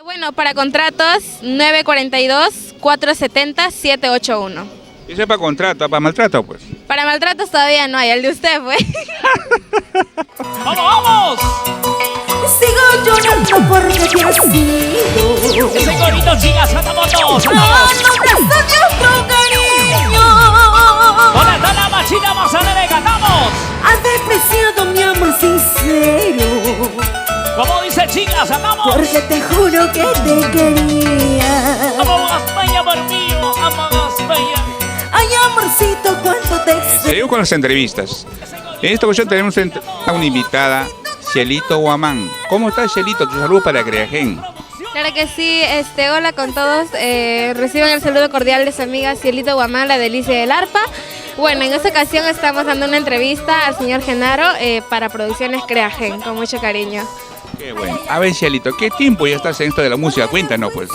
Bueno, para contratos 942-470-781. Eso es para contrato, para maltrato, pues. Para maltratos todavía no hay, el de usted fue. ¡Vamos, vamos! Sigo llorando porque te has ido. Ese corito, chicas, cantamos todos. No nombres de otro cariño. ¿Dónde está la machina más alegre? ¡Cantamos! Has despreciado mi amor sincero. Como dice, chicas, cantamos. Porque te juro que te quería. Amo a España por mí, amo a España. Ay, amorcito, cuánto te extraño. Seguimos con las entrevistas. En esta ocasión tenemos a una invitada, Cielito Guamán. ¿Cómo estás, Cielito? Tu saludo para Creagen. Claro que sí, hola con todos. Reciban el saludo cordial de su amiga Cielito Guamán, la delicia del arpa. Bueno, en esta ocasión estamos dando una entrevista al señor Genaro para Producciones Creagen, con mucho cariño. Qué bueno. A ver, Cielito, ¿qué tiempo ya estás en esto de la música? Cuéntanos, pues.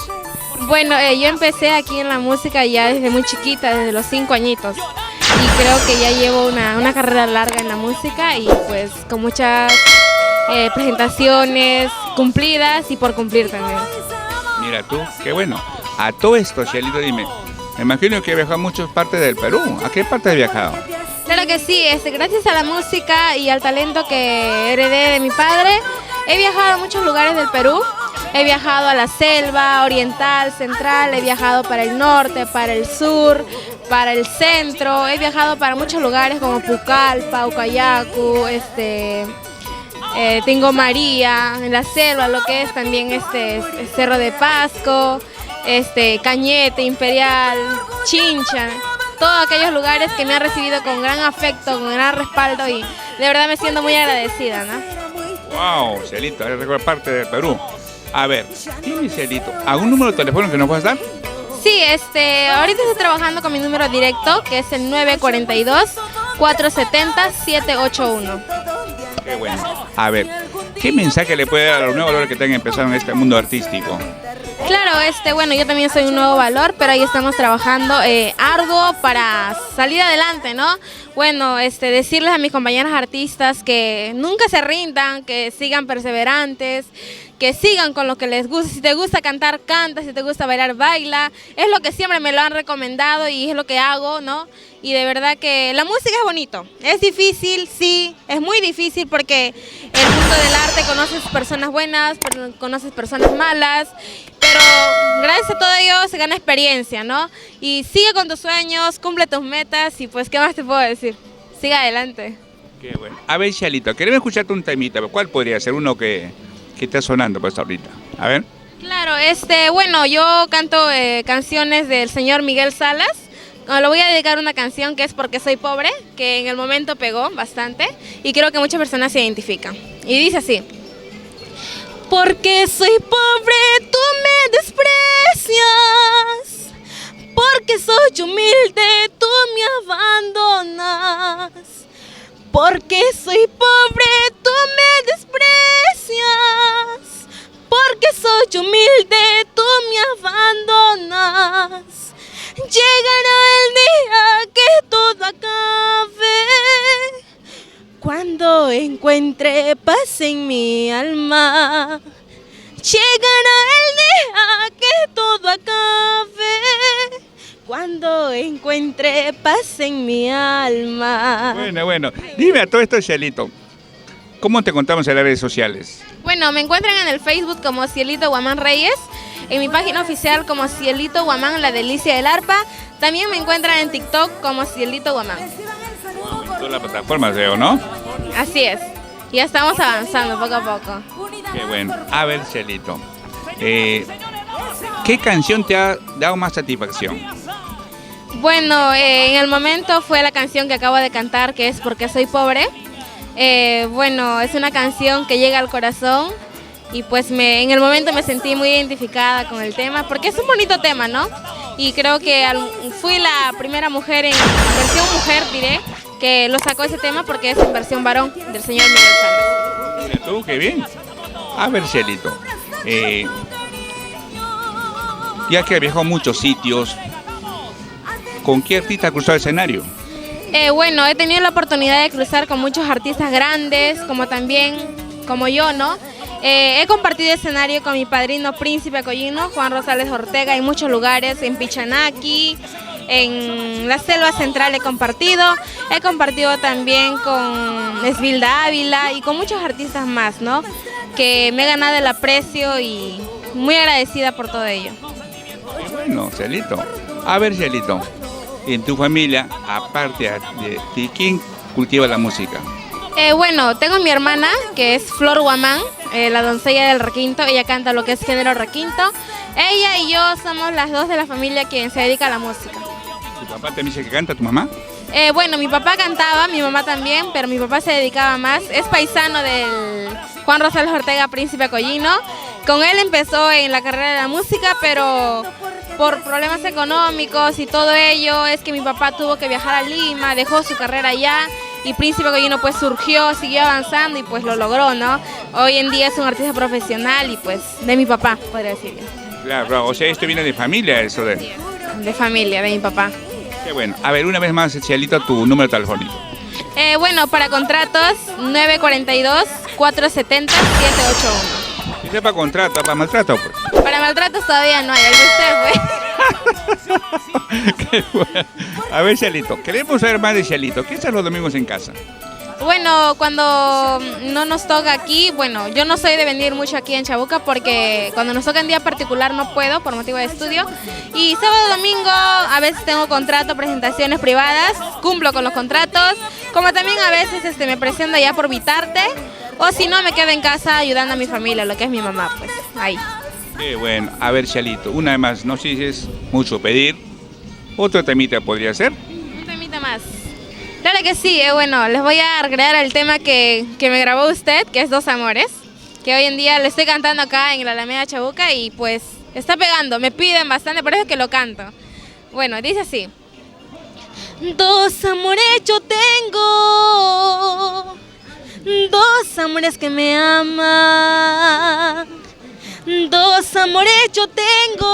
Bueno, yo empecé aquí en la música ya desde muy chiquita, desde los 5 añitos. Y creo que ya llevo una carrera larga en la música y pues con muchas presentaciones cumplidas y por cumplir también. Mira tú, qué bueno. A todo esto, Cielito, dime. Me imagino que he viajado a muchas partes del Perú. ¿A qué parte has viajado? Claro que sí, gracias a la música y al talento que heredé de mi padre, he viajado a muchos lugares del Perú. He viajado a la selva oriental, central, he viajado para el norte, para el sur, para el centro, he viajado para muchos lugares como Pucallpa, Ucayacu, Tingo María, en la selva, lo que es también Cerro de Pasco, Cañete, Imperial, Chincha, todos aquellos lugares que me han recibido con gran afecto, con gran respaldo y de verdad me siento muy agradecida, ¿no? Wow, Cielito, eres de parte del Perú. A ver, dime, Cielito, ¿algún número de teléfono que nos puedas dar? Sí, ahorita estoy trabajando con mi número directo, que es el 942-470-781. Qué bueno. A ver, ¿qué mensaje le puede dar a los nuevos valores que están empezando en este mundo artístico? Claro, bueno, yo también soy un nuevo valor, pero ahí estamos trabajando arduo para salir adelante, ¿no? Bueno, decirles a mis compañeras artistas que nunca se rindan, que sigan perseverantes, que sigan con lo que les gusta. Si te gusta cantar, canta, si te gusta bailar, baila. Es lo que siempre me lo han recomendado y es lo que hago, ¿no? Y de verdad que la música es bonito. Es difícil, sí, es muy difícil porque el mundo del arte conoces personas buenas, conoces personas malas, pero gracias a todo ello se gana experiencia, ¿no? Y sigue con tus sueños, cumple tus metas y pues, ¿qué más te puedo decir? Sigue adelante. Qué bueno. A ver, Cielito, queremos escucharte un temita. ¿Cuál podría ser uno que está sonando pues ahorita? A ver. Claro, bueno, yo canto canciones del señor Miguel Salas. Le voy a dedicar una canción que es Porque soy pobre, que en el momento pegó bastante y creo que muchas personas se identifican. Y dice así: porque soy pobre, tú me desprecias. Porque soy humilde, tú me abandonas. Porque soy pobre, tú me desprecias. Porque soy humilde, tú me abandonas. Llegará el día que todo acabe, cuando encuentre paz en mi alma. Llegará el día que todo acabe, cuando encuentre paz en mi alma. Bueno. Dime a todo esto, Cielito, ¿cómo te contamos en las redes sociales? Bueno, me encuentran en el Facebook como Cielito Guamán Reyes, en mi página oficial como Cielito Guamán, la delicia del arpa. También me encuentran en TikTok como Cielito Guamán. Wow, en todas las plataformas veo, ¿no? Así es. Ya estamos avanzando poco a poco. Qué bueno. A ver, Cielito, ¿qué canción te ha dado más satisfacción? Bueno, en el momento fue la canción que acabo de cantar, que es Porque soy pobre. Bueno, es una canción que llega al corazón y pues en el momento me sentí muy identificada con el tema, porque es un bonito tema, ¿no? Y creo que fui la primera mujer en versión mujer, diré, que lo sacó ese tema porque es en versión varón del señor Miguel Salas. Mira tú, qué bien. A ver, Cielito, ya que viajó a muchos sitios, ¿con qué artista ha cruzado el escenario? Bueno, he tenido la oportunidad de cruzar con muchos artistas grandes, como también, como yo, ¿no? He compartido escenario con mi padrino Príncipe Collino, Juan Rosales Ortega, en muchos lugares, en Pichanaki, en la Selva Central he compartido también con Esvilda Ávila y con muchos artistas más, ¿no? Que me he ganado el aprecio y muy agradecida por todo ello. Bueno, Cielito. A ver, Cielito, en tu familia, aparte de ti, ¿quién cultiva la música? Bueno, tengo mi hermana, que es Flor Guamán, la doncella del requinto. Ella canta lo que es género requinto. Ella y yo somos las dos de la familia quien se dedica a la música. ¿Tu papá te dice que canta, tu mamá? Bueno, mi papá cantaba, mi mamá también, pero mi papá se dedicaba más. Es paisano del Juan Rosales Ortega, Príncipe Collino. Con él empezó en la carrera de la música, pero por problemas económicos y todo ello es que mi papá tuvo que viajar a Lima, dejó su carrera allá y Príncipe Collino pues surgió, siguió avanzando y pues lo logró, ¿no? Hoy en día es un artista profesional y pues de mi papá, podría decir. Claro, o sea, esto viene de familia, eso de... De familia, de mi papá. Qué bueno. A ver, una vez más, Cielito, tu número telefónico. Bueno, para contratos, 942-470-781. ¿Y qué para contrato, para maltrato? Pues? Para maltratos todavía no hay, el de usted, pues. Qué bueno. A ver, Cielito, queremos saber más de Cielito. ¿Qué haces los domingos en casa? Bueno, cuando no nos toca aquí, bueno, yo no soy de venir mucho aquí en Chabuca porque cuando nos toca en día particular no puedo por motivo de estudio. Y sábado, domingo, a veces tengo contrato, presentaciones privadas, cumplo con los contratos. Como también a veces me presento ya por Vitarte. O si no, me quedo en casa ayudando a mi familia, lo que es mi mamá, pues, ahí. Qué bueno. A ver, Cielito, una vez más, no sé si es mucho pedir. ¿Otro temita podría ser? Un temita más. Claro que sí, bueno, les voy a recrear el tema que me grabó usted, que es Dos Amores, que hoy en día le estoy cantando acá en la Alameda Chabuca y pues está pegando, me piden bastante, por eso es que lo canto. Bueno, dice así. Dos amores yo tengo, dos amores que me aman, dos amores yo tengo,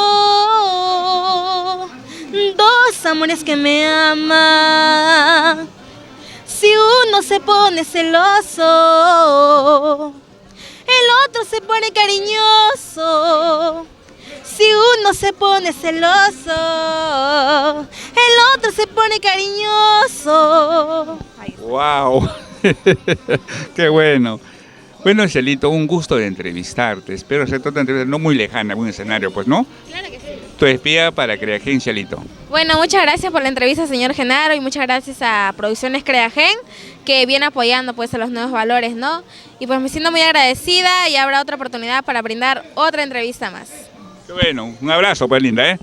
dos amores que me aman. Si uno se pone celoso, el otro se pone cariñoso. Si uno se pone celoso, el otro se pone cariñoso. ¡Wow! ¡Qué bueno! Bueno, Cielito, un gusto de entrevistarte. Espero hacer otra entrevista no muy lejana, un escenario, pues, ¿no? Claro que sí. Tu espía para Creagen, Cielito. Bueno, muchas gracias por la entrevista, señor Genaro, y muchas gracias a Producciones Creagen, que viene apoyando pues a los nuevos valores, ¿no? Y pues me siento muy agradecida y habrá otra oportunidad para brindar otra entrevista más. Qué bueno, un abrazo, pues linda, ¿eh?